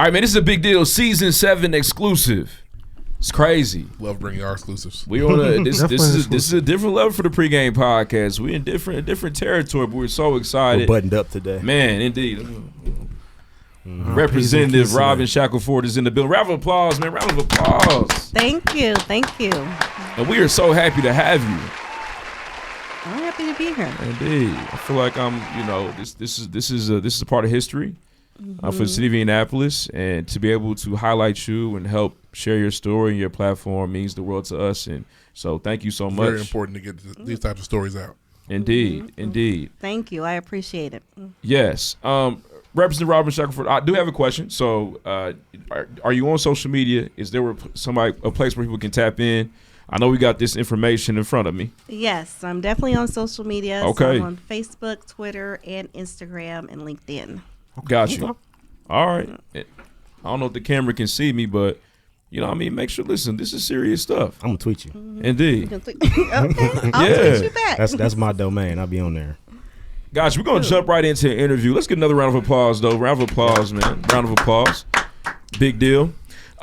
All right, man, this is a big deal. Season 7 exclusive. It's crazy. Love bringing our exclusives. We on a this is a different level for the pregame podcast. We in different territory, but we're so excited. We're buttoned up today. Man, indeed. Representative Robin Shackleford is in the building. Round of applause, man. Round of applause. Thank you. And we are so happy to have you. I'm happy to be here. Indeed. I feel like this is a part of history for the city of Indianapolis, and to be able to highlight you and help share your story and your platform means the world to us. And so thank you so much. Very important to get these types of stories out. Indeed. Thank you. I appreciate it. Yes. Representative Robin Shackleford, I do have a question. So are you on social media? Is there a place where people can tap in? I know we got this information in front of me. Yes, I'm definitely on social media. Okay. So I'm on Facebook, Twitter, and Instagram, and LinkedIn. Got you. All right. I don't know if the camera can see me, but make sure, listen, this is serious stuff. I'm going to tweet you. Indeed. Okay, I'll tweet you back. That's my domain. I'll be on there. Guys, we're going to jump right into an interview. Let's get another round of applause, though. Round of applause, man. Round of applause. Big deal.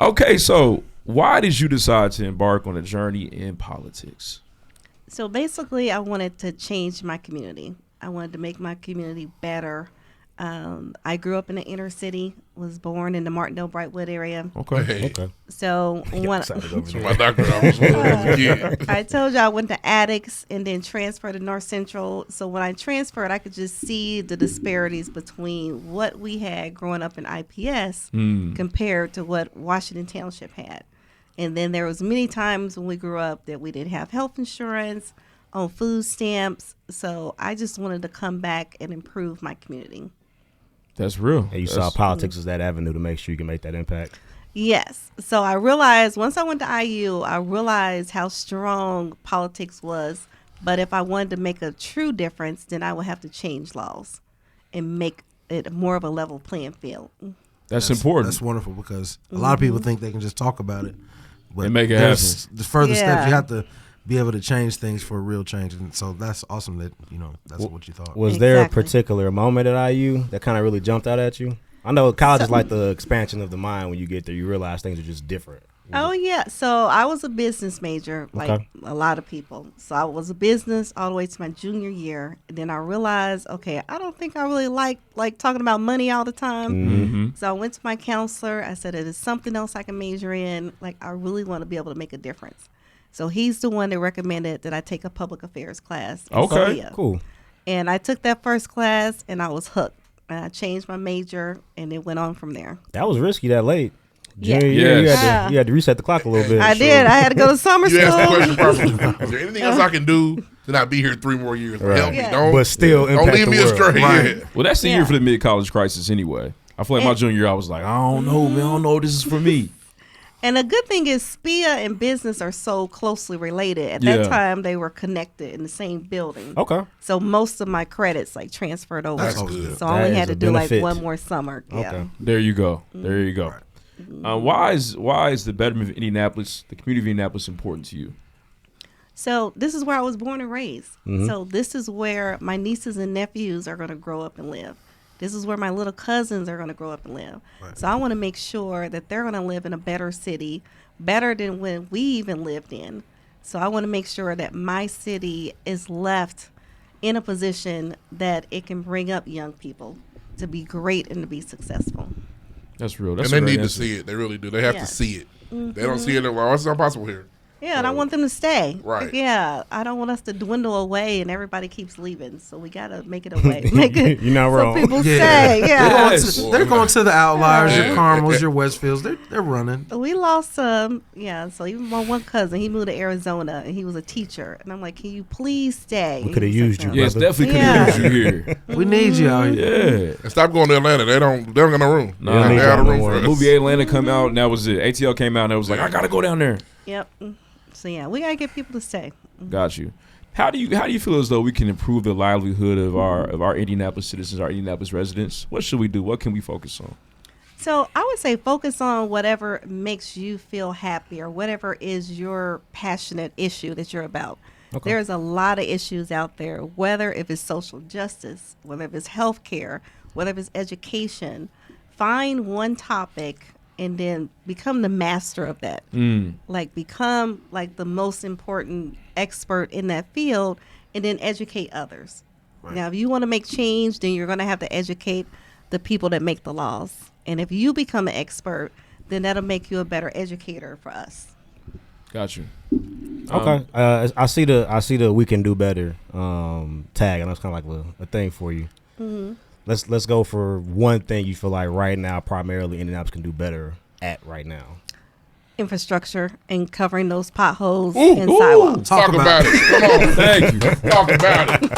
Okay, so why did you decide to embark on a journey in politics? So basically, I wanted to change my community. I wanted to make my community better. I grew up in the inner city, was born in the Martindale Brightwood area. Okay. So my doctor was a kid. I told you I went to Addicts and then transferred to North Central. So when I transferred, I could just see the disparities between what we had growing up in IPS compared to what Washington Township had. And then there was many times when we grew up that we didn't have health insurance, on food stamps. So I just wanted to come back and improve my community. That's real. And you saw politics as that avenue to make sure you can make that impact. Yes. So I realized once I went to IU, I realized how strong politics was. But if I wanted to make a true difference, then I would have to change laws and make it more of a level playing field. That's important. That's wonderful because a lot of people think they can just talk about it. But and make it happen. The further steps, you have to be able to change things for a real change. And so that's awesome that, that's what you thought. Was there a particular moment at IU that kind of really jumped out at you? I know college is like the expansion of the mind. When you get there, you realize things are just different. Oh, yeah. So I was a business major, like a lot of people. So I was a business all the way to my junior year. And then I realized, okay, I don't think I really like talking about money all the time. Mm-hmm. So I went to my counselor. I said, there's something else I can major in. Like, I really want to be able to make a difference. So he's the one that recommended that I take a public affairs class. Okay, cool. And I took that first class, and I was hooked. And I changed my major, and it went on from there. That was risky that late. Yeah. You had to reset the clock a little bit. I did. I had to go to summer school. You asked the question properly. Is there anything else I can do to not be here 3 more years? Right. Help me. Don't leave me the world. astray. Right. Yeah. Well, that's the year for the mid-college crisis anyway. I feel like my junior year, I was like, I don't know, man. I don't know if this is for me. And the good thing is SPIA and business are so closely related. At that time, they were connected in the same building. Okay. So most of my credits transferred over. That's good. So I only had to do benefit. one more summer. Yeah. Okay. There you go. There you go. Why is the betterment of Indianapolis, the community of Indianapolis, important to you? So this is where I was born and raised. So this is where my nieces and nephews are going to grow up and live. This is where my little cousins are going to grow up and live. Right. So I want to make sure that they're going to live in a better city, better than when we even lived in. So I want to make sure that my city is left in a position that it can bring up young people to be great and to be successful. That's real. And they need to see it. They really do. They have to see it. They don't see it. They're like, oh, it's not possible here. Yeah, and I want them to stay. Right. Yeah, I don't want us to dwindle away and everybody keeps leaving. So we got to make it a way. Make it You're not wrong. so people stay. Yeah. They're going to the outliers, your Carmels, your Westfields. They're running. We lost some. Yeah, so even my one cousin, he moved to Arizona and he was a teacher. And I'm like, can you please stay? We could have used you. Yes, definitely could have used you here. We need you out here. Yeah. And stop going to Atlanta. They don't got no room. No, they out of room for us. Movie Atlanta come out and that was it. ATL came out and it was like, I got to go down there. Yep. So yeah, we gotta get people to stay. Got you. How do you feel as though we can improve the livelihood of our Indianapolis citizens, our Indianapolis residents? What should we do? What can we focus on? So I would say focus on whatever makes you feel happy or whatever is your passionate issue that you're about. Okay. There's a lot of issues out there, whether if it's social justice, whether if it's healthcare, whether if it's education, find one topic and then become the master of that. Like become like the most important expert in that field and then educate others. Right. Now, if you want to make change, then you're going to have to educate the people that make the laws. And if you become an expert, then that'll make you a better educator for us. Got you. Okay. I see the we can do better tag, and that's kind of like a thing for you. Mm-hmm. Let's go for one thing you feel like right now primarily Indianapolis can do better at right now. Infrastructure and covering those potholes and sidewalks. Talk about it. Come on. Thank you. Talk about it.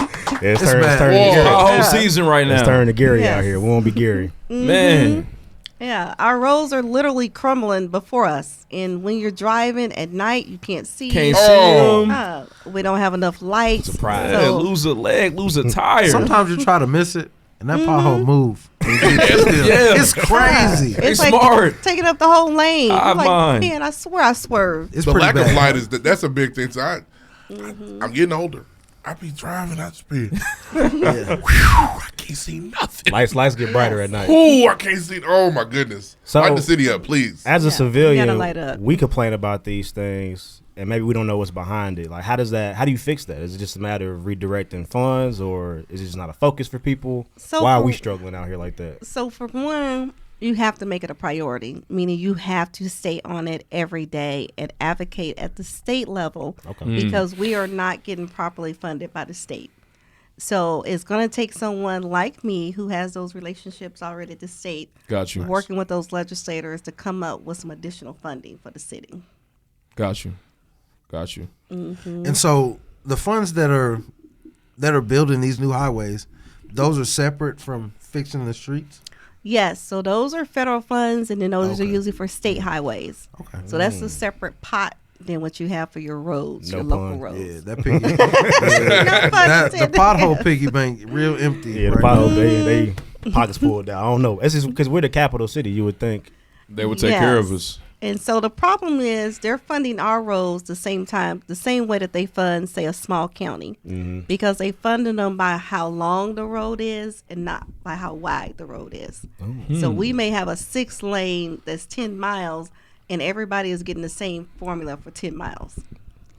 Yeah, it's turning pothole season right now. It's turning to Gary out here. We won't be Gary. Man. Yeah, our roads are literally crumbling before us. And when you're driving at night, you can't see. See them. We don't have enough lights. Surprise. So, lose a leg, lose a tire. Sometimes you try to miss it, and that pothole move. It's crazy. It's like smart. Taking up the whole lane. I'm like, man, I swear I swerved. It's the pretty lack bad. of light that's a big thing. So I'm getting older. I be driving at speed. I can't see nothing. Lights get brighter at night. Ooh, I can't see. Oh my goodness. So, light the city up, please. As a civilian, light up. we complain about these things, and maybe we don't know what's behind it. Like, how do you fix that? Is it just a matter of redirecting funds, or is it just not a focus for people? So why are we struggling out here like that? So for one, you have to make it a priority, meaning you have to stay on it every day and advocate at the state level because we are not getting properly funded by the state. So it's going to take someone like me who has those relationships already at the state, Got you. working with those legislators to come up with some additional funding for the city. Got you. Mm-hmm. And so the funds that are building these new highways, those are separate from fixing the streets? Yes, so those are federal funds, and then those are usually for state highways. Okay. So that's a separate pot than what you have for your roads, your local roads. Yeah, that piggy. The pothole piggy bank real empty. Yeah, the pothole they pockets pulled down. I don't know. It's just because we're the capital city. You would think they would take care of us. And so the problem is they're funding our roads the same way that they fund, say, a small county, because they funding them by how long the road is and not by how wide the road is. So we may have a 6-lane that's 10 miles, and everybody is getting the same formula for 10 miles.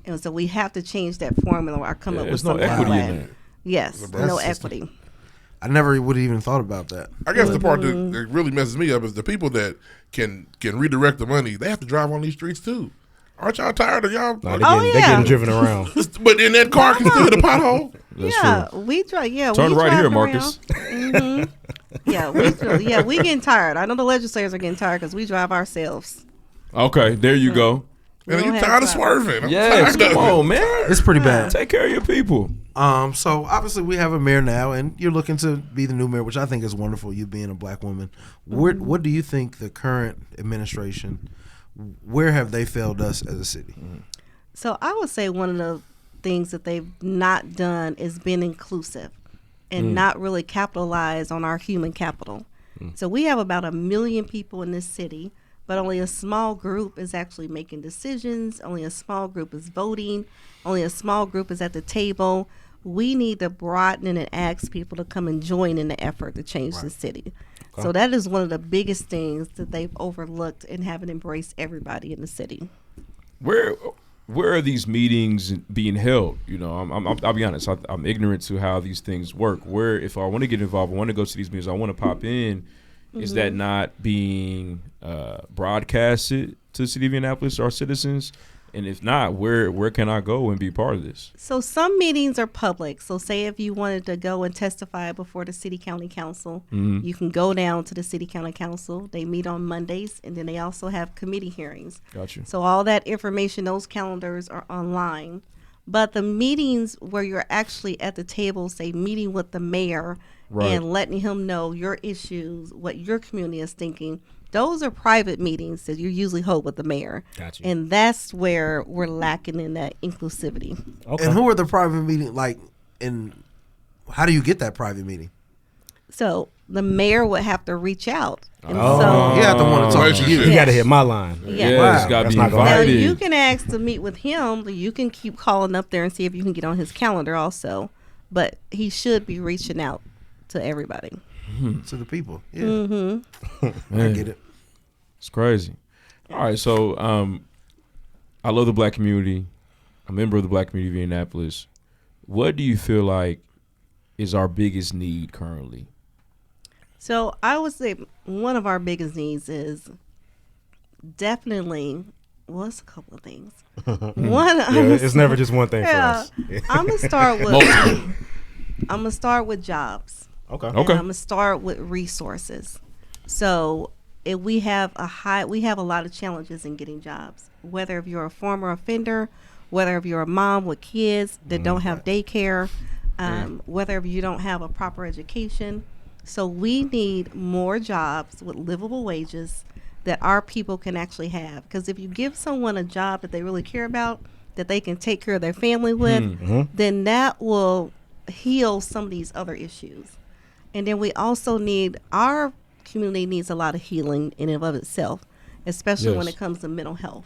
And so we have to change that formula or come up with something. There's no equity in that. Yes, no equity. I never would have even thought about that. I guess the part that really messes me up is the people that can redirect the money. They have to drive on these streets too. Aren't y'all tired of y'all? No, they're getting driven around. But in that car can still hit a pothole. That's true. We drive. Yeah, turn we right here, around. Marcus. We getting tired. I know the legislators are getting tired because we drive ourselves. Okay, there you go. And you tired of swerving? Yes, come on, man. It's pretty bad. Take care of your people. So obviously we have a mayor now, and you're looking to be the new mayor, which I think is wonderful. You being a black woman, what do you think the current administration? Where have they failed us as a city? So I would say one of the things that they've not done is been inclusive and not really capitalize on our human capital. So we have about 1 million people in this city, but only a small group is actually making decisions. Only a small group is voting. Only a small group is at the table. We need to broaden and ask people to come and join in the effort to change the city. Okay. So that is one of the biggest things that they've overlooked and haven't embraced everybody in the city. Where are these meetings being held? You know, I'll be honest. I'm ignorant to how these things work. Where, if I want to get involved, I want to go to these meetings, I want to pop in. Is that not being broadcasted to the city of Indianapolis, our citizens? And if not, where can I go and be part of this? So some meetings are public. So say if you wanted to go and testify before the city county council, you can go down to the city county council. They meet on Mondays, and then they also have committee hearings. Gotcha. So all that information, those calendars are online. But the meetings where you're actually at the table, say meeting with the mayor and letting him know your issues, what your community is thinking, those are private meetings that you usually hold with the mayor. Gotcha. And that's where we're lacking in that inclusivity. Okay. And who are the private meetings like, and how do you get that private meeting? So the mayor would have to reach out. And you have to want to talk to you. You got to hit my line. It's got to be invited. Now, you can ask to meet with him, but you can keep calling up there and see if you can get on his calendar also. But he should be reaching out to everybody. to the people. Yeah, Mm-hmm. I get it. It's crazy. All right, so I love the black community. I'm a member of the black community of Indianapolis. What do you feel like is our biggest need currently? So I would say one of our biggest needs is definitely, well, it's a couple of things. One, It's never just one thing for us. I'm gonna start with jobs. Okay. And I'm gonna start with resources. So if we have a lot of challenges in getting jobs. Whether if you're a former offender, whether if you're a mom with kids that don't have daycare, whether if you don't have a proper education. So we need more jobs with livable wages that our people can actually have. Because if you give someone a job that they really care about, that they can take care of their family with, then that will heal some of these other issues. And then we also our community needs a lot of healing in and of itself, especially when it comes to mental health.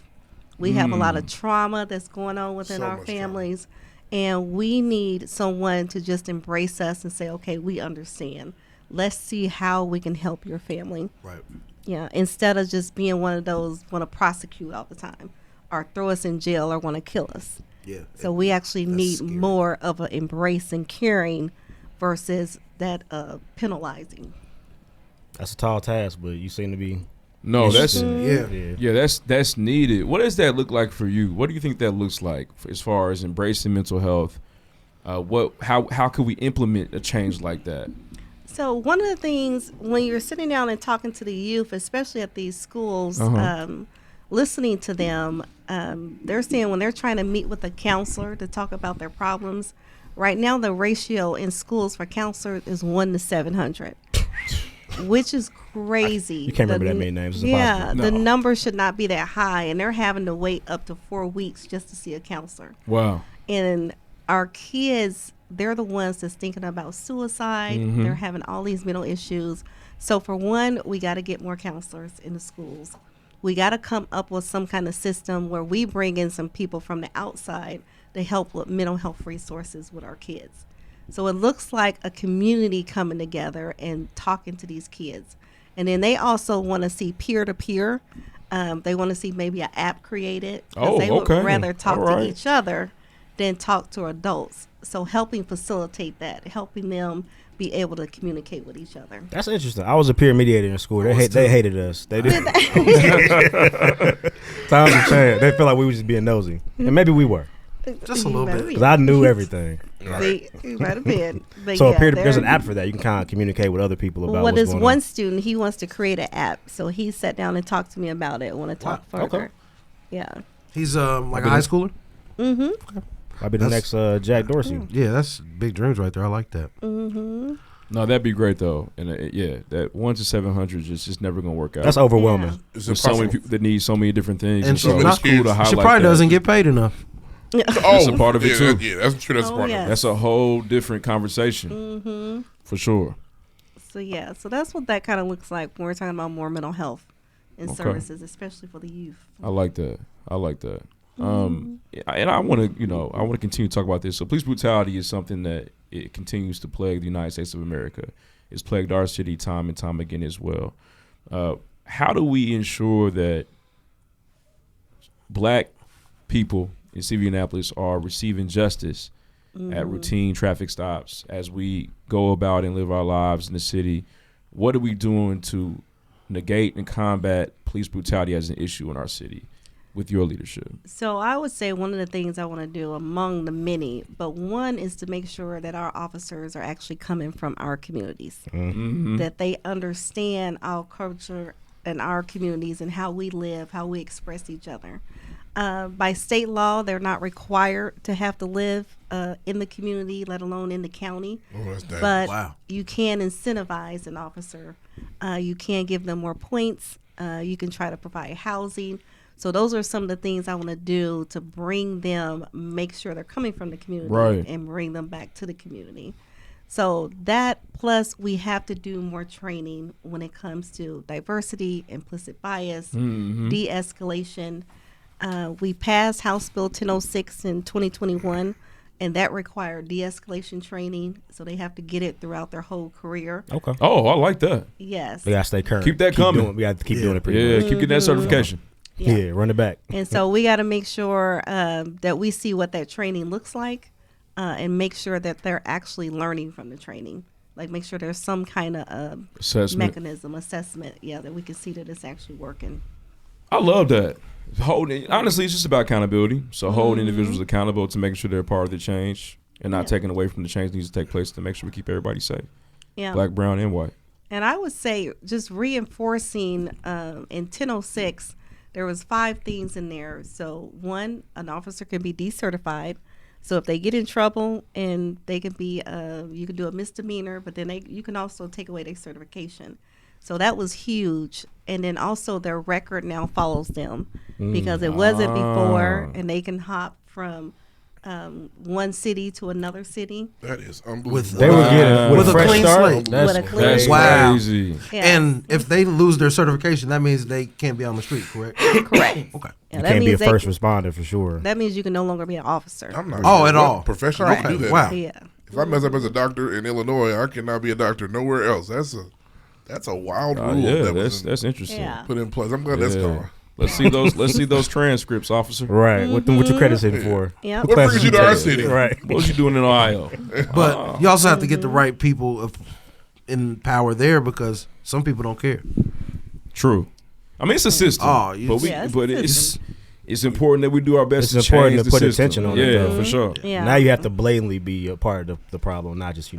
We have a lot of trauma that's going on within our families, and we need someone to just embrace us and say, okay, we understand. Let's see how we can help your family. Right. Yeah, instead of just being one of those want to prosecute all the time or throw us in jail or want to kill us. Yeah. So we actually need scary. more of an embrace and caring versus that penalizing. That's a tall task, but you seem to be. No, that's that's needed. What does that look like for you? What do you think that looks like as far as embracing mental health? How could we implement a change like that? So one of the things when you're sitting down and talking to the youth, especially at these schools, listening to them, they're saying when they're trying to meet with a counselor to talk about their problems, right now the ratio in schools for counselors is 1 to 700. Which is crazy. You can't remember that many names. It's impossible. The number should not be that high, and they're having to wait up to 4 weeks just to see a counselor. Wow. And our kids, they're the ones that's thinking about suicide. They're having all these mental issues. So for one, we got to get more counselors in the schools. We got to come up with some kind of system where we bring in some people from the outside to help with mental health resources with our kids. So it looks like a community coming together and talking to these kids. And then they also want to see peer-to-peer. They want to see maybe an app created. Because they would rather talk to each other than talk to adults. So helping facilitate that, helping them be able to communicate with each other. That's interesting. I was a peer mediator in school. They hated us. They did. Times have changed. They feel like we were just being nosy. And maybe we were. Just a little bit. Because I knew everything. You might have been. But so there's an app for that. You can kind of communicate with other people about what's going on. One student, he wants to create an app. So he sat down and talked to me about it. Want to talk further. Okay. Yeah. He's like a high schooler? Mm-hmm. Okay. I'll be the next Jack Dorsey. Yeah, that's big dreams right there. I like that. Mm-hmm. No, that'd be great though. And that 1 to 700 is just never gonna work out. That's overwhelming. Yeah. There's so many people that need so many different things. And so it's cool to highlight she probably that. doesn't get paid enough. That's a part of it too. Yeah, that's true. That's a part of it. That's a whole different conversation. Mm-hmm. For sure. So that's what that kind of looks like when we're talking about more mental health and services, especially for the youth. I like that. And I want to continue to talk about this. So police brutality is something that it continues to plague the United States of America. It's plagued our city time and time again as well. How do we ensure that black people in the city of Indianapolis are receiving justice at routine traffic stops as we go about and live our lives in the city? What are we doing to negate and combat police brutality as an issue in our city with your leadership? So I would say one of the things I want to do among the many, but one is to make sure that our officers are actually coming from our communities, that they understand our culture and our communities and how we live, how we express each other. By state law, they're not required to have to live in the community, let alone in the county. But you can incentivize an officer. You can give them more points. You can try to provide housing. So those are some of the things I want to do to bring them, make sure they're coming from the community and bring them back to the community. So that plus we have to do more training when it comes to diversity, implicit bias, de-escalation. We passed House Bill 1006 in 2021. and that required de-escalation training, so they have to get it throughout their whole career. Okay. Oh, I like that. Yes. We gotta stay current. Keep that coming. We got to keep doing it pretty Yeah, much. keep getting that certification. Yeah, run it back. And so we got to make sure that we see what that training looks like, and make sure that they're actually learning from the training. Like, make sure there's some kind of Assessment. assessment, that we can see that it's actually working. I love that. Honestly, it's just about accountability. So hold individuals accountable to making sure they're part of the change and not taking away from the change that needs to take place to make sure we keep everybody safe. Yeah. Black, brown, and white. And I would say just reinforcing in 1006, there was 5 things in there. So 1, an officer can be decertified. So if they get in trouble, and they can be, you can do a misdemeanor, but then you can also take away their certification. So that was huge. And then also their record now follows them because it wasn't before, and they can hop from one city to another city. That is unbelievable. They were getting with a fresh clean start. slate. With a clean That's Wow. crazy. Yeah. And if they lose their certification, that means they can't be on the street, correct? Correct. Okay. Yeah, You that can't be a means first responder for sure. that means you can no longer be an officer. I'm not Oh, sure at what all. profession Correct. you can do that. Wow. Yeah. If I mess up as a doctor in Illinois, I cannot be a doctor nowhere else. That's a wild rule Yeah, that that's interesting. Yeah. put in place. I'm glad that's Yeah. gone. Let's see those transcripts, officer. Right. What your credits in for? Yep. What brings you to our Yeah. city? Right. What was you doing in Ohio? But you also have to get the right people in power there, because some people don't care. True. I mean, it's a system. Oh, you- but Yeah, it's a it's system. it's important that we do our best It's to important change to the put system. attention on it, Yeah, though. for sure. Yeah. Now you have to blatantly be a part of the problem, not just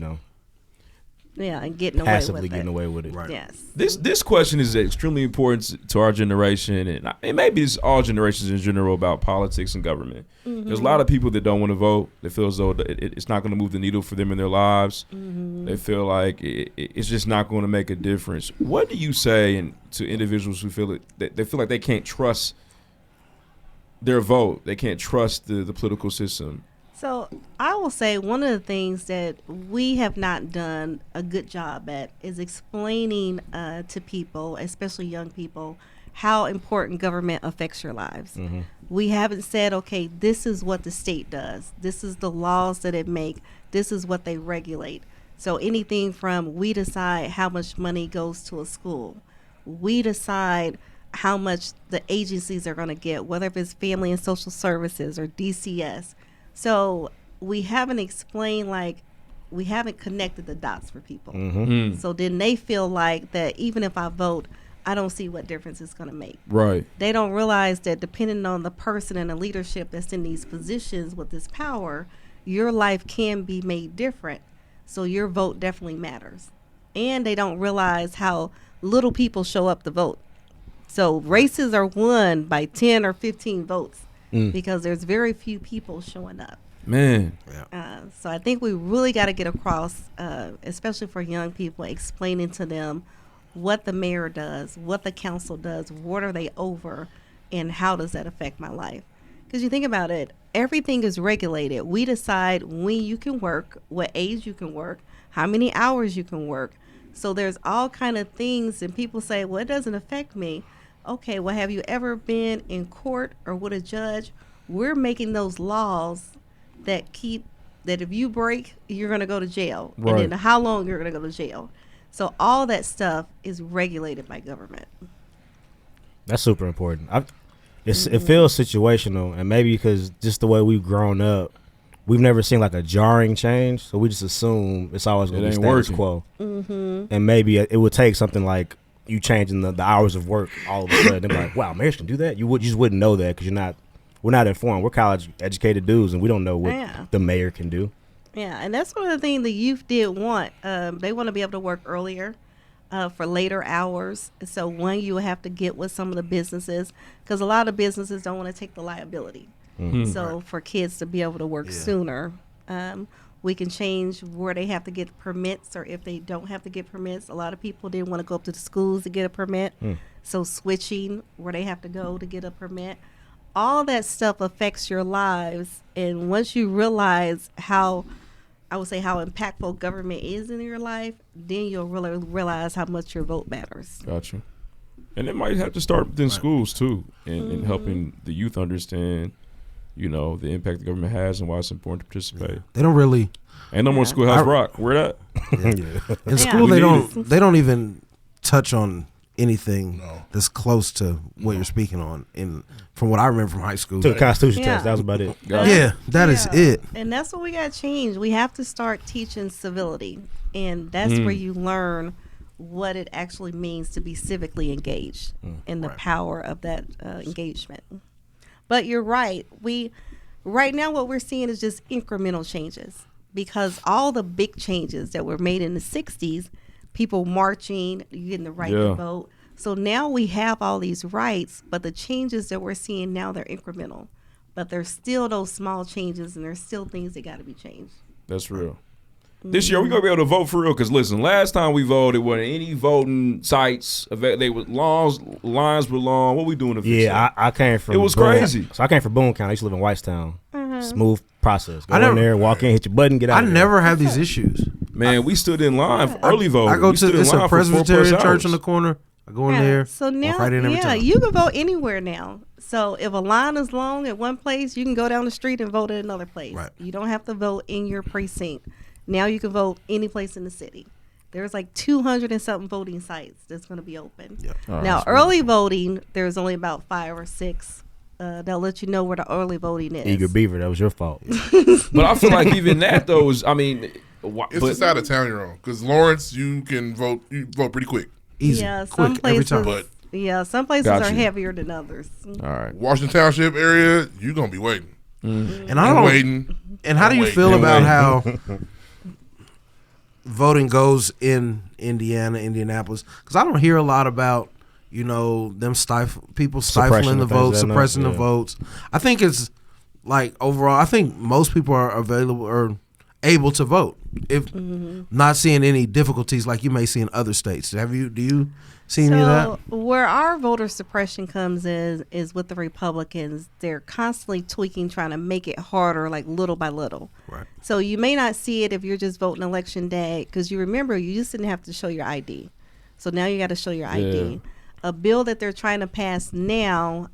and getting away passively with getting it. away with it. Right. Yes. This question is extremely important to our generation, and maybe it's all generations in general about politics and government. There's a lot of people that don't want to vote. They feel as though it's not going to move the needle for them in their lives. They feel like it's just not going to make a difference. What do you say to individuals who feel that they feel like they can't trust their vote? They can't trust the political system. So I will say one of the things that we have not done a good job at is explaining to people, especially young people, how important government affects your lives. We haven't said, okay, this is what the state does. This is the laws that it make. This is what they regulate. So anything from we decide how much money goes to a school. We decide how much the agencies are going to get, whether it's Family and Social Services or DCS. So we haven't explained, we haven't connected the dots for people. So then they feel like that even if I vote, I don't see what difference it's going to make. Right. They don't realize that depending on the person and the leadership that's in these positions with this power, your life can be made different. So your vote definitely matters. And they don't realize how little people show up to vote. So races are won by 10 or 15 votes. Because there's very few people showing up. Man. So I think we really got to get across, especially for young people, explaining to them what the mayor does, what the council does, what are they over, and how does that affect my life. Because you think about it, everything is regulated. We decide when you can work, what age you can work, how many hours you can work. So there's all kind of things, and people say, well, it doesn't affect me. Okay, well, have you ever been in court or with a judge? We're making those laws that if you break, you're going to go to jail. Right. And then how long you're going to go to jail. So all that stuff is regulated by government. That's super important. It feels situational, and maybe because just the way we've grown up, we've never seen like a jarring change, so we just assume it's always going to be status quo. And maybe it would take something like you changing the hours of work all of a sudden. They're like, wow, mayors can do that? You just wouldn't know that because we're not informed. We're college educated dudes, and we don't know what the mayor can do. Yeah, and that's one of the things the youth did want. They want to be able to work earlier for later hours. So one, you have to get with some of the businesses because a lot of businesses don't want to take the liability. So for kids to be able to work sooner, we can change where they have to get permits or if they don't have to get permits. A lot of people didn't want to go up to the schools to get a permit. So switching where they have to go to get a permit. All that stuff affects your lives. And once you realize how impactful government is in your life, then you'll really realize how much your vote matters. Gotcha. And it might have to start within schools too, and helping the youth understand the impact the government has and why it's important to participate. They don't really. Ain't no more schoolhouse rock. Where that? In school, We they need don't even touch on anything No. that's close to what you're speaking on. From what I remember from high school. Took a Constitution Yeah. test. That was about it. Yeah, that is it. And that's what we got to change. We have to start teaching civility. And that's where you learn what it actually means to be civically engaged and the power of that engagement. But you're right. Right now what we're seeing is just incremental changes, because all the big changes that were made in the 60s, people marching, you getting the right to vote. So now we have all these rights, but the changes that we're seeing now, they're incremental. But there's still those small changes, and there's still things that got to be changed. That's real. This year, we're going to be able to vote for real. Because, listen, last time we voted, wasn't any voting sites. They were lines were long. What we doing? Yeah, I came from. It was Boone. crazy. So I came from Boone County. I used to live in Whitestown. Smooth process. Go in there, walk in, hit your button, get out. I never have these issues. Man, we stood in line for early voting. I go We stood to in it's a line for 4+ Presbyterian church hours. on the corner. I go in there. So now, walk right in every time. you can vote anywhere now. So if a line is long at one place, you can go down the street and vote at another place. Right. You don't have to vote in your precinct. Now you can vote any place in the city. There's like 200 and something voting sites that's going to be open. Yep. Now, early voting, there's only about 5 or 6 that'll let you know where the early voting is. Eager Beaver, that was your fault. But I feel like even that, though, is, It's just out of town you're on. Because Lawrence, you vote pretty quick. Easy, Yeah, quick, some every places. time. But Some places Got are you. heavier than others. all right. Washington Township area, you're going to be waiting. And I don't. Waiting. And how do you Wait, feel wait. about how voting goes in Indiana, Indianapolis? Because I don't hear a lot about them people stifling Suppression the of things votes, that night, suppressing the yeah. votes. I think it's like overall. I think most people are available or able to vote. If not seeing any difficulties like you may see in other states. Do you see any of that? So where our voter suppression comes is with the Republicans. They're constantly tweaking, trying to make it harder, like little by little. Right. So you may not see it if you're just voting election day, because you remember you just didn't have to show your ID. So now you got to show your ID. Yeah. A bill that they're trying to pass now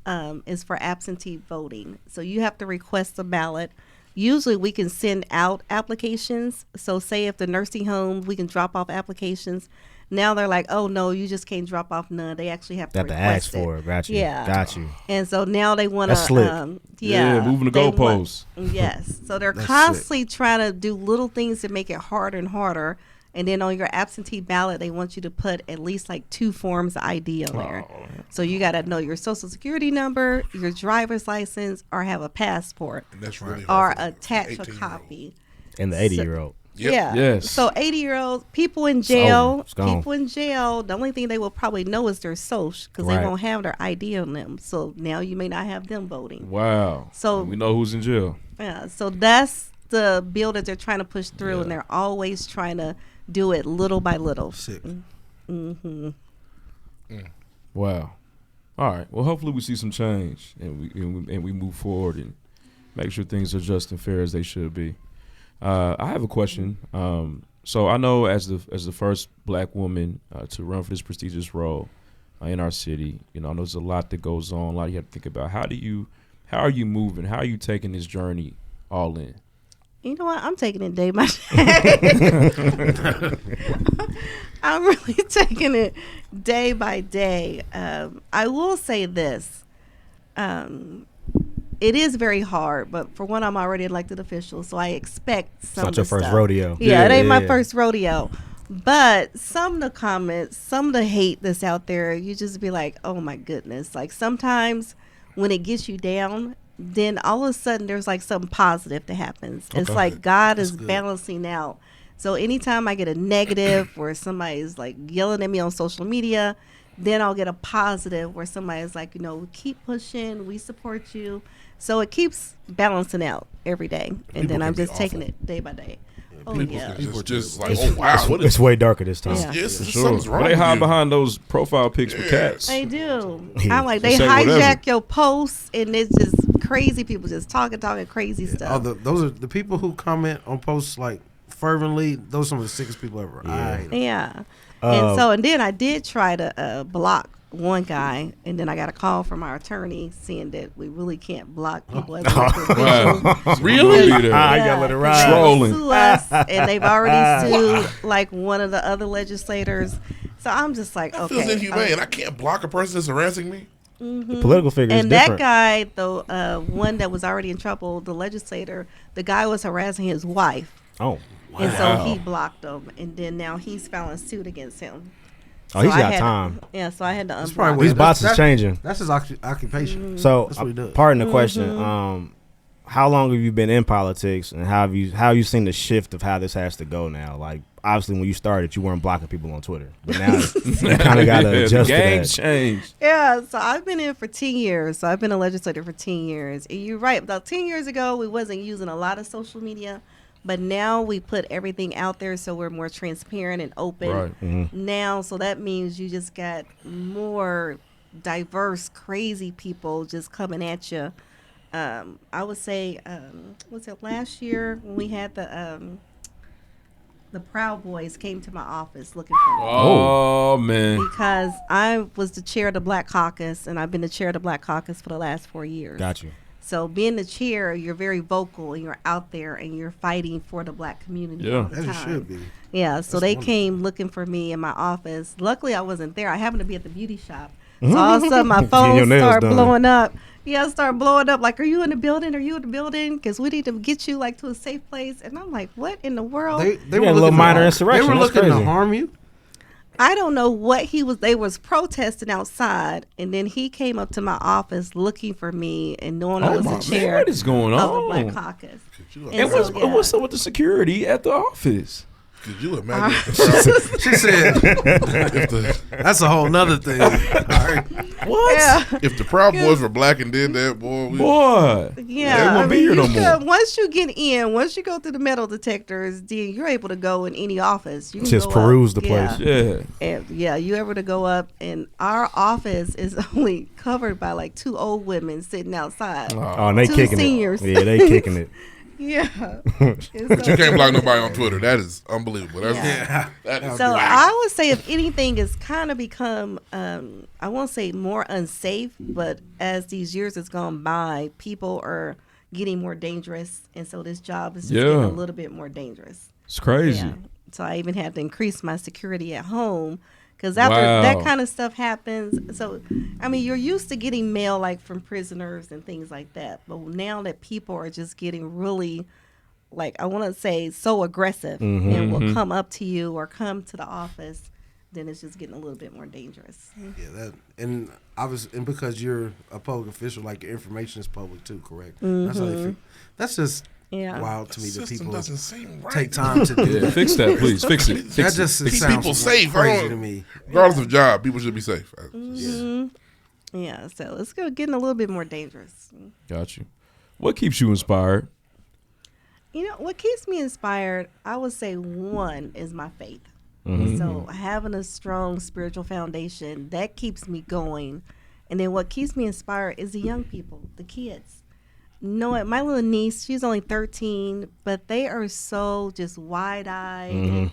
is for absentee voting. So you have to request a ballot. Usually we can send out applications. So say if the nursing home, we can drop off applications. Now they're like, oh, no, you just can't drop off none. They actually have to Got to request ask for it. Got you. Yeah. Got you. And so now they want That's slick. to, Yeah, moving the they want- goalposts. Yes. So they're That's constantly trying to do little things to make it harder and harder. And then on your absentee ballot, they want you to put at least like 2 forms of ID on there. So you got to know your social security number, your driver's license, or have a passport, And that's really or hard for attach a 18-year-old. copy. And the 80-year-old. Yep. Yeah. Yes. So 80-year-olds, people in over. jail, It's gone. people in jail, the only thing they will probably know is their social, because Right. they won't have their ID on them. So now you may not have them voting. Wow. So- we know who's in jail. Yeah. So that's the bill that they're trying to push through, Yeah. and they're always trying to do it little by little. Sick. Wow. All right. Well, hopefully we see some change and we move forward and make sure things are just and fair as they should be. I have a question. So I know as the first black woman to run for this prestigious role in our city, I know there's a lot that goes on. A lot you have to think about. How are you moving? How are you taking this journey all in? You know what? I'm taking it day by day. I'm really taking it day by day. I will say this. It is very hard, but for one, I'm already an elected official, so I expect some It's not of your the first stuff. rodeo. Yeah, it ain't my Yeah. first rodeo. But some of the comments, some of the hate that's out there, you just be like, oh my goodness. Like sometimes when it gets you down, then all of a sudden there's like something positive that happens. It's like God is balancing out. So anytime I get a negative where somebody's like yelling at me on social media, then I'll get a positive where somebody's like, keep pushing, we support you. So it keeps balancing out every day. And then can I'm be just taking awful. it day by day. Oh, People yeah. can just like, oh wow, what It's is way darker this time. Yeah. yes? Sure. Something's wrong But they with hide you. behind those profile pics with cats. They do. Yeah. I'm like, They they say hijack whatever. your posts, and it's just crazy. People just talking crazy Oh, stuff. those are the people who comment on posts like fervently. Those are some of the sickest people ever. I hate them. Yeah. And then I did try to block one guy, and then I got a call from our attorney saying that we really can't block people. As Wow. Really? You gotta let it ride. Trolling. Sue us, and they've already sued like one of the other legislators. So I'm just like, That okay. feels inhumane. I can't block a person that's harassing me. The political figure is And different. that guy, the one that was already in trouble, the legislator, the guy was harassing his wife. Oh. And so Wow. he blocked him, and then now he's filing suit against him. Oh, he's So I got had- time. Yeah, so I had to That's unblock probably him. what These bots is that's- changing. That's his occupation. So, That's what he does. pardon the question. How long have you been in politics, and how have you seen the shift of how this has to go now? Like, obviously, when you started, you weren't blocking people on Twitter, but now you kind of got to The adjust to game that. changed. Yeah, so I've been in for 10 years. So I've been a legislator for 10 years. And you're right. About 10 years ago, we wasn't using a lot of social media. But now we put everything out there so we're more transparent and open. Right. Now, so that means you just got more diverse, crazy people just coming at you. I would say, was it last year when we had the Proud Boys came to my office looking for me? Oh, man. Because I was the chair of the Black Caucus, and I've been the chair of the Black Caucus for the last 4 years. Got you. So being the chair, you're very vocal, and you're out there, and you're fighting for the Black community. Yeah. all the As you time. should be. Yeah, so That's they wonderful. came looking for me in my office. Luckily, I wasn't there. I happened to be at the beauty shop. So all of a sudden, my phone your nails started done. blowing up. Yeah, start blowing up. Like, are you in the building? Are you in the building? Because we need to get you like to a safe place. And I'm like, what in the world? They You were had a little looking minor to, insurrection. They were That's looking to crazy. harm you. I don't know what he was. They was protesting outside, and then he came up to my office looking for me, and knowing I Oh, was my the chair man. What is going of the Black on? Caucus. Could you, And And so, what's, yeah. what's up with the security at the office? could you imagine if She said, the, "That's a whole nother thing." All right. What? Yeah, if the Proud Boys were black and did that, boy, we, Boy. yeah. They won't be here no more. Once you get in, once you go through the metal detectors, then you're able to go in any office. You can Just go peruse up. the place. Yeah. And yeah, you able to go up, and our office is only covered by like 2 old women sitting outside. Oh, and they 2 kicking seniors. it. Yeah, they kicking it. Yeah. but you can't block nobody on Twitter. That is unbelievable. That's, Yeah. that is So wow. I would say, if anything, it's kind of become, I won't say more unsafe, but as these years has gone by, people are getting more dangerous, and so this job is just getting Yeah. a little bit more dangerous. It's crazy. Yeah. So I even had to increase my security at home. Because after Wow. that kind of stuff happens, so I mean, you're used to getting mail like from prisoners and things like that, but now that people are just getting really, like, I want to say, so aggressive and will come up to you or come to the office, then it's just getting a little bit more dangerous. Yeah, that and obviously, and because you're a public official, like your information is public too, correct? That's how they feel. That's just Yeah. wild to me the that system people doesn't seem right. take time to do Yeah, that. fix that, please. Fix it. That Fix it. just Keep sounds people safe. I crazy don't- to me. Regardless of job, people should be safe. Yeah, so it's getting a little bit more dangerous. Got you. What keeps you inspired? You know, what keeps me inspired, I would say one is my faith. So having a strong spiritual foundation, that keeps me going. And then what keeps me inspired is the young people, the kids. No, my little niece, she's only 13, but they are so just wide-eyed. And,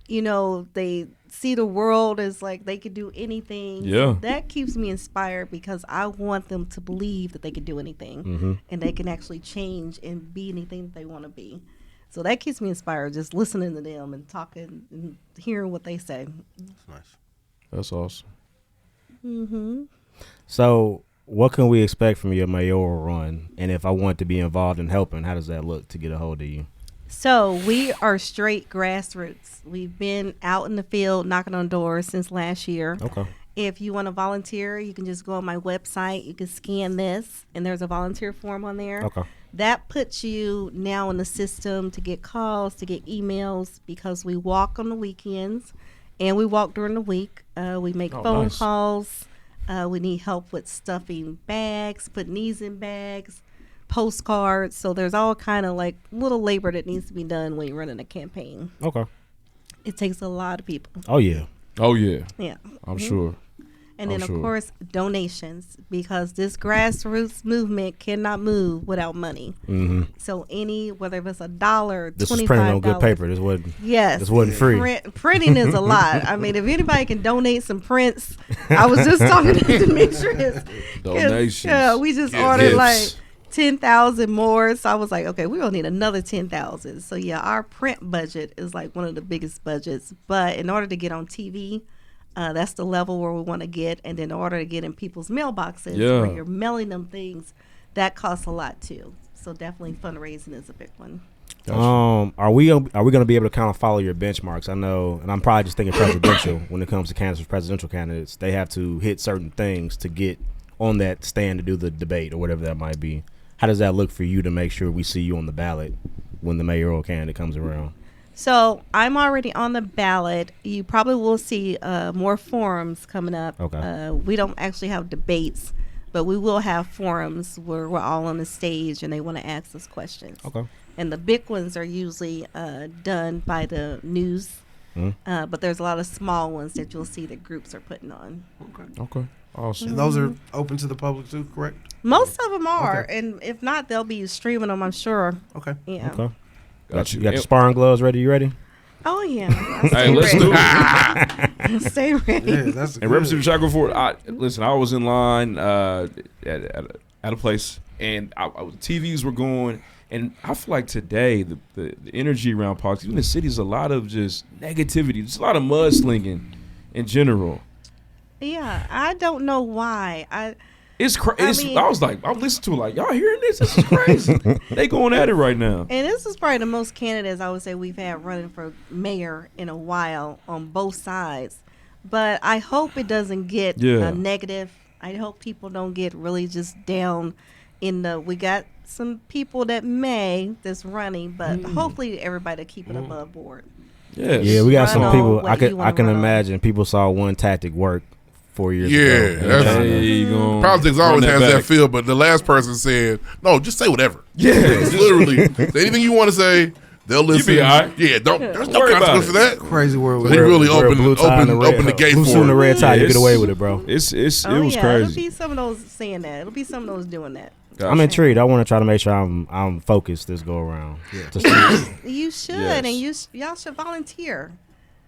you know, they see the world as like they could do anything. Yeah. So that keeps me inspired because I want them to believe that they can do anything and they can actually change and be anything that they want to be. So that keeps me inspired, just listening to them and talking and hearing what they say. That's nice. That's awesome. So, what can we expect from your mayoral run? And if I want to be involved in helping, how does that look to get a hold of you? So we are straight grassroots. We've been out in the field knocking on doors since last year. Okay. If you want to volunteer, you can just go on my website. You can scan this, and there's a volunteer form on there. Okay. That puts you now in the system to get calls, to get emails, because we walk on the weekends and we walk during the week. We make phone nice. calls. We need help with stuffing bags, putting these in bags, postcards. So there's all kind of like little labor that needs to be done when you're running a campaign. Okay. It takes a lot of people. Oh, yeah. Oh, yeah. Yeah. I'm sure. And then, sure. of course, donations, because this grassroots movement cannot move without money. Mm-hmm. So whether it's $1, This is $25. printed on good paper. This wasn't. Yes. This wasn't free. Printing is a lot. I mean, if anybody can donate some prints, I was just talking to make sure Donations. Yeah, we just Yeah, ordered gifts. like 10,000 more. So I was like, okay, we're going to need another 10,000. So yeah, our print budget is like one of the biggest budgets. But in order to get on TV, that's the level where we want to get. And then in order to get in people's mailboxes Yeah. where you're mailing them things, that costs a lot too. So definitely fundraising is a big one. Are we gonna be able to kind of follow your benchmarks? I know, and I'm probably just thinking presidential when it comes to candidates, presidential candidates. They have to hit certain things to get on that stand to do the debate or whatever that might be. How does that look for you to make sure we see you on the ballot when the mayoral candidate comes around? So I'm already on the ballot. You probably will see more forums coming up. Okay. We don't actually have debates, but we will have forums where we're all on the stage and they want to ask us questions. Okay. And the big ones are usually done by the news, but there's a lot of small ones that you'll see that groups are putting on. Okay. Awesome. And those are open to the public too, correct? Most of them are, Okay. and if not, they'll be streaming them, I'm sure. Okay. Yeah. Okay. Got You you. got your sparring gloves ready? You ready? Oh yeah. I Hey, stay let's ready. do it. Stay ready. Yeah, that's And Representative Shackleford, I was in line at a place, and TVs were going, and I feel like today the energy around politics, even the city, is a lot of just negativity. There's a lot of mudslinging in general. Yeah, I don't know why. It's crazy. mean- I was like, I listened to it like, y'all hearing this? This is crazy. They going at it right now. And this is probably the most candidates I would say we've had running for mayor in a while on both sides. But I hope it doesn't get negative. I hope people don't get really just down in the. We got some people that's running, but hopefully everybody keep it above board. Yes. Yeah, we got Run some on people. what you wanna I can run on. imagine people saw one tactic work 4 years Yeah, ago. that's- Hey, you gonna Politics run always has back. that feel, but the last person said, "No, just say whatever." Yeah. It's literally anything you want to say, they'll listen. be all right. Yeah, there's no Worry about consequence for that. Crazy world. So he really Wear a opened blue tie and a red- opened the gate blue suit for and a it. red tie. You Yes. get away with it, bro. It was It'll be crazy. some of those saying that. It'll be some of those doing that. I'm intrigued. I want to try to make sure I'm focused this go around. Yeah. You should, Yes. and y'all should volunteer.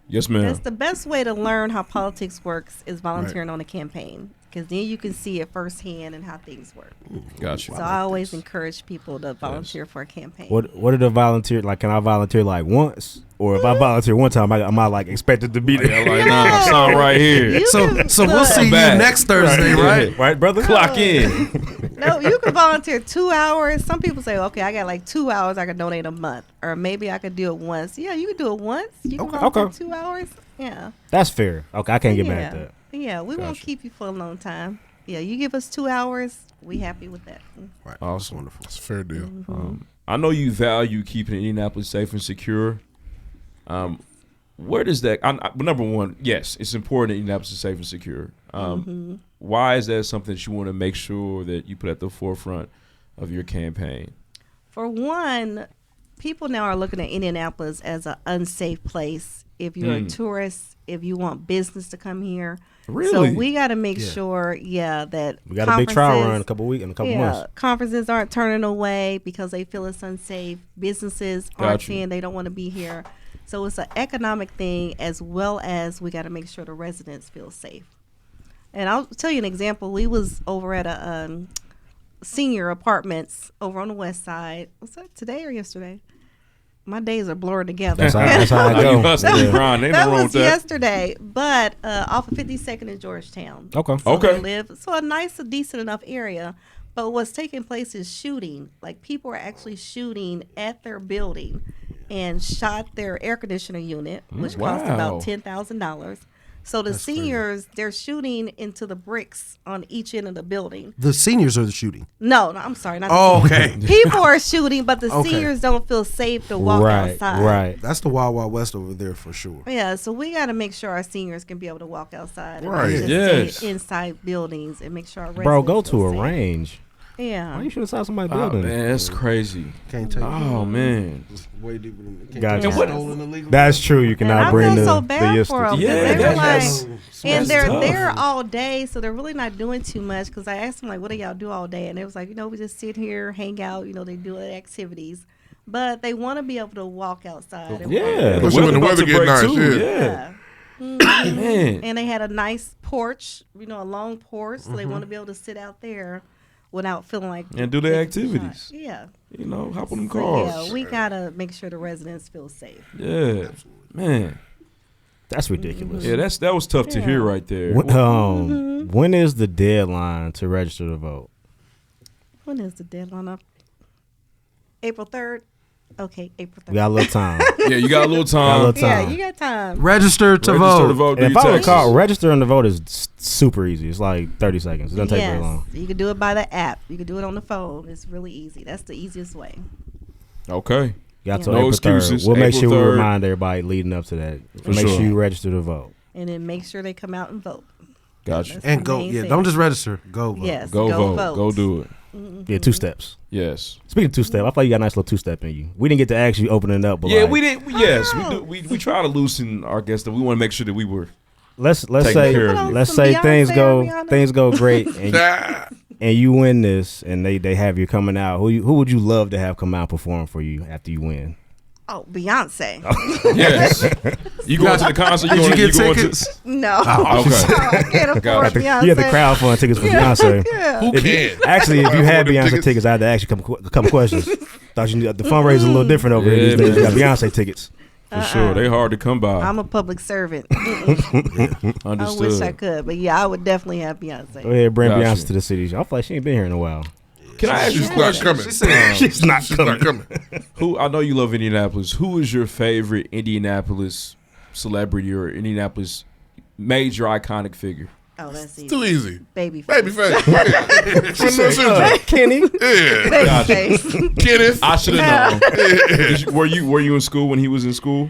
Yes, ma'am. That's the best way to learn how politics works is volunteering on a campaign, because then you can see it firsthand and how things work. Got you. So I always encourage people to volunteer for a campaign. What are the volunteer like? Can I volunteer like once, or if I volunteer one time, am I like expected to be there? Like, nah, sign right here. You So can- we'll look, see you back. next Thursday, right? Right, brother. Clock in. No, you can volunteer 2 hours. Some people say, okay, I got like 2 hours. I can donate a month, or maybe I could do it once. Yeah, you can do it once. You can volunteer Okay. 2 hours. Yeah. That's fair. Okay, I can't get mad yeah. at that. Yeah, we won't Gotcha. keep you for a long time. Yeah, you give us 2 hours. We happy with that. Right. Awesome. Wonderful. It's a fair deal. I know you value keeping Indianapolis safe and secure. Where does that? Number one, yes, it's important that Indianapolis is safe and secure. Why is that something that you want to make sure that you put at the forefront of your campaign? For one, people now are looking at Indianapolis as an unsafe place. If you're a tourist, if you want business to come here. Really? So we got to make sure, that We got a big trial run in a conferences- couple months. Conferences aren't turning away because they feel it's unsafe. Businesses aren't Got you. saying they don't want to be here. So it's an economic thing, as well as we got to make sure the residents feel safe. And I'll tell you an example. We was over at a senior apartments over on the west side. Was that today or yesterday? My days are blurred together. That's how I You go. hustling and grinding. Ain't That no wrong was with that. yesterday, but off of 52nd in Georgetown. Okay. So Okay. they live so a nice, a decent enough area. But what's taking place is shooting. Like people are actually shooting at their building, and shot their air conditioner unit, which cost Wow. about $10,000. So the seniors, they're shooting into the bricks on each end of the building. The seniors are the shooting. No, I'm sorry, not the Oh, seniors. okay. People are shooting, but the Okay. seniors don't feel safe to walk Right, outside. right. That's the Wild Wild West over there for sure. Yeah, so we got to make sure our seniors can be able to walk outside, and Right. not just Yes. stay inside buildings, and make sure our Bro, go residents to feel a safe. range. Yeah. Why you should have saw somebody Oh, building? man, that's crazy. Can't take Oh man. It's way deeper than can't Gotcha. take And what- stolen illegal. That's true. You And cannot I bring feel the so bad for them. Yeah, they were that's- like, that's and they're tough. there all day, so they're really not doing too much. Because I asked them like, "What do y'all do all day?" And they was like, we just sit here, hang out. They do activities, but they want to be able to walk outside. and walk Yeah. around. Especially when the about weather to get break nice, too, yeah. Yeah. Mhm. Man. And they had a nice porch, a long porch, so they want to be able to sit out there without feeling like And do their they could be shot. activities. Yeah. Hop on them So, cars. yeah, we gotta make sure the residents feel safe. Yeah. Man. That's ridiculous. Yeah, that was tough to Yeah. hear right there. When is the deadline to register to vote? When is the deadline up? April 3rd. Okay, April 3rd. We got a little time. Yeah, you got a little Got a time. little time. Yeah, you got time. Register to Register vote. to vote. Do And if your I taxes. recall, registering to vote is super easy. It's like 30 seconds. It doesn't take very long. You can do it by the app. You can do it on the phone. It's really easy. That's the easiest way. Okay. Got till No April 3rd. excuses. We'll make April sure we 3rd. remind everybody leading up to that. For Make sure. sure you register to vote. And then make sure they come out and vote. Gotcha. That's And the go. main Yeah, thing. don't just register. Go vote. Yes. Go vote. Go do it. Yeah, 2 steps. Yes. Speaking of 2-step, I thought you got a nice little 2-step in you. We didn't get to actually open it up, but Yeah, like, we did. Yes, we do. We try to loosen our guests. We want to make sure that we were. let's Taking say care of you. let's Some say Beyonce, things go great and, Ah, and you win this and they have you coming out. Who would you love to have come out and perform for you after you win? Oh, Beyonce. Yes. You going to the concert? Did you get going tickets? No. Okay. I can't afford Gotcha. Beyonce. You had the crowdfund tickets for Beyonce. Yeah. who can? Actually, if you I had afford them Beyonce tickets, I had to ask you a couple questions. Thought you knew the fundraiser is a little different over Yeah, here these days. You got man. Beyonce tickets. For sure. They hard to come by. I'm a public servant. Understood. I wish I could, but yeah, I would definitely have Beyonce. Go ahead, bring Gotcha. Beyonce to the city. I feel like she ain't been here in a while. Can I ask you She's a not question? coming. She said, She's not She's coming. not coming. Who I know you love Indianapolis. Who is your favorite Indianapolis celebrity or Indianapolis major iconic figure? Oh, that's easy. Too easy. Babyface. Babyface. Swindler syndrome. Kenny. Yeah. Babyface. Kenneth. I should have known. Were you in school when he was in school?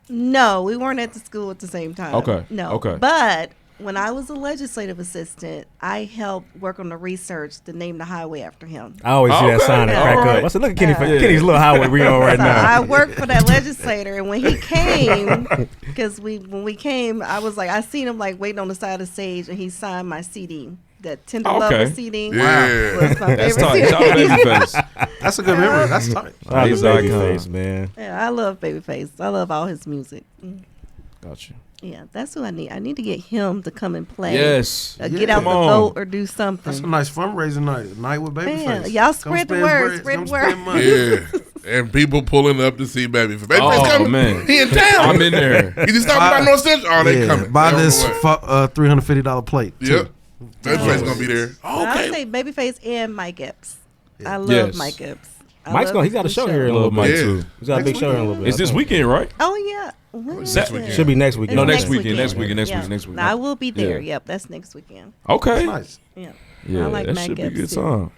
No, we weren't at the school at the same time. Okay, No. okay. But when I was a legislative assistant, I helped work on the research to name the highway after him. I always see that Okay. sign and crack All right. up. I said, look at Kenny. Yeah. Kenny's little highway we on right So now. I worked for that legislator, and when he came, because when we came, I was like, I seen him like waiting on the side of the stage, and he signed my CD. That Tender Okay. Lover CD. Yeah. Was my That's favorite tight. CD. Shout out Babyface. that's a good memory. That's tight. I He's love icon. Babyface, man. Yeah, I love Babyface. I love all his music. Gotcha. Yeah, that's who I need. I need to get him to come and play. Yes. Get out Come the on. vote or do That's a something. nice fundraising night. A night with Man, Babyface. y'all Come spread the spend word, bread. spread Come the word. spend money. Yeah. And people pulling up to see Babyface. Babyface Oh, coming. man. He in town. I'm in there. He just stopping by North Central. Oh, they Yeah, coming. buy They on this the way. $350 plate. too. Yep. Babyface gonna be there. I Okay. would say Babyface and Mike Epps. I love Yes. Mike Epps. I Mike's love gonna. He's got a his show here in a Love little Mike bit. Yeah. too. He's got a big show here in a little bit. It's this weekend, right? Oh yeah. When is That it? weekend. Should be next weekend. No, I next think. weekend. Next weekend. Next Yeah. week. Next week. No, I will be there. Yeah. Yep, that's next weekend. Okay. Nice. Yeah. Yeah, I like that Mac should be a Epps, good too.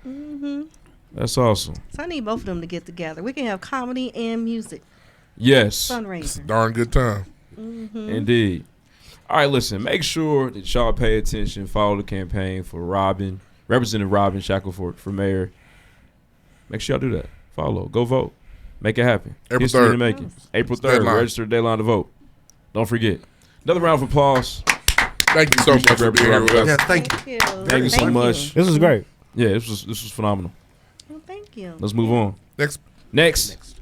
time. That's awesome. So I need both of them to get together. We can have comedy and music Yes, fundraiser. Darn good time. indeed. All right, listen. Make sure that y'all pay attention. Follow the campaign for Representative Robin Shackleford for mayor. Make sure y'all do that. Follow. Go vote. Make it happen. April History in the 3rd. making. April 3rd. Deadline. Register deadline to vote. Don't forget. Another round of applause. Thank you so much for being here with us. Yeah, thank you. Thank you. Thank you so much. This was great. Yeah, this was phenomenal. Well, thank you. Let's move on. Next. Next.